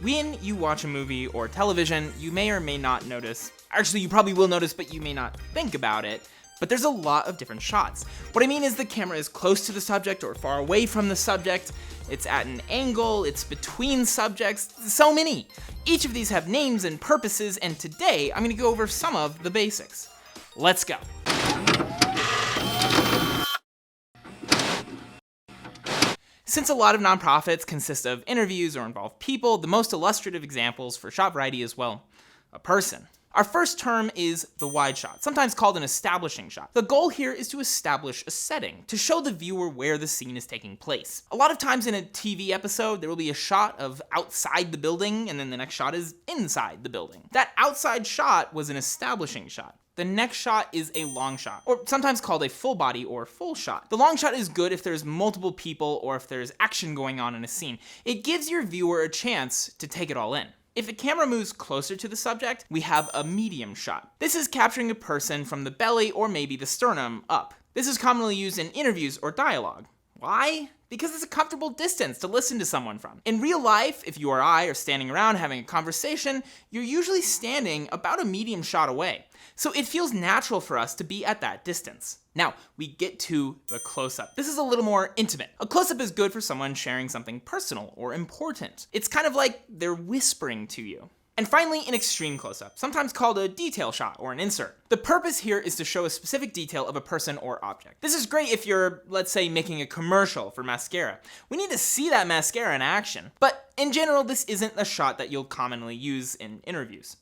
When you watch a movie or television, you may or may not notice, actually you probably will notice, but you may not think about it, but there's a lot of different shots. What I mean is the camera is close to the subject or far away from the subject, it's at an angle, it's between subjects, so many. Each of these have names and purposes, and today I'm gonna go over some of the basics. Let's go. Since a lot of nonprofits consist of interviews or involve people, the most illustrative examples for shot variety is, well, a person. Our first term is the wide shot, sometimes called an establishing shot. The goal here is to establish a setting, to show the viewer where the scene is taking place. A lot of times in a TV episode, there will be a shot of outside the building, and then the next shot is inside the building. That outside shot was an establishing shot. The next shot is a long shot, or sometimes called a full body or full shot. The long shot is good if there's multiple people or if there's action going on in a scene. It gives your viewer a chance to take it all in. If the camera moves closer to the subject, we have a medium shot. This is capturing a person from the belly or maybe the sternum up. This is commonly used in interviews or dialogue. Why? Because it's a comfortable distance to listen to someone from. In real life, if you or I are standing around having a conversation, you're usually standing about a medium shot away. So it feels natural for us to be at that distance. Now, we get to the close-up. This is a little more intimate. A close-up is good for someone sharing something personal or important. It's kind of like they're whispering to you. And finally, an extreme close-up, sometimes called a detail shot or an insert. The purpose here is to show a specific detail of a person or object. This is great if you're, let's say, making a commercial for mascara. We need to see that mascara in action. But in general, this isn't a shot that you'll commonly use in interviews.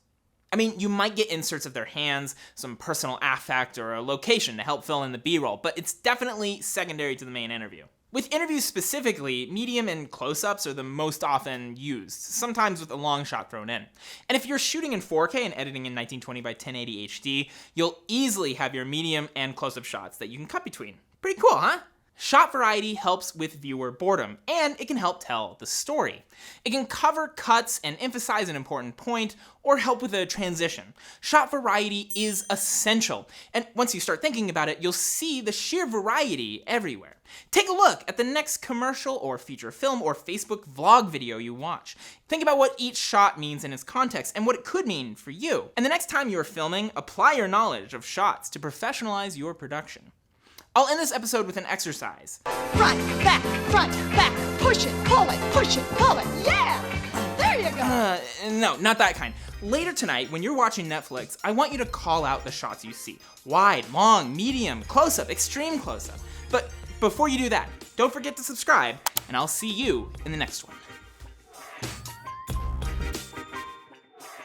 I mean, you might get inserts of their hands, some personal affect, or a location to help fill in the B-roll, but it's definitely secondary to the main interview. With interviews specifically, medium and close-ups are the most often used, sometimes with a long shot thrown in. And if you're shooting in 4K and editing in 1920 by 1080 HD, you'll easily have your medium and close-up shots that you can cut between. Pretty cool, huh? Shot variety helps with viewer boredom, and it can help tell the story. It can cover cuts and emphasize an important point, or help with a transition. Shot variety is essential, and once you start thinking about it, you'll see the sheer variety everywhere. Take a look at the next commercial or feature film or Facebook vlog video you watch. Think about what each shot means in its context and what it could mean for you. And the next time you're filming, apply your knowledge of shots to professionalize your production. I'll end this episode with an exercise. Front, back, push it, pull it, yeah! There you go! No, not that kind. Later tonight, when you're watching Netflix, I want you to call out the shots you see. Wide, long, medium, close-up, extreme close-up. But before you do that, don't forget to subscribe, and I'll see you in the next one.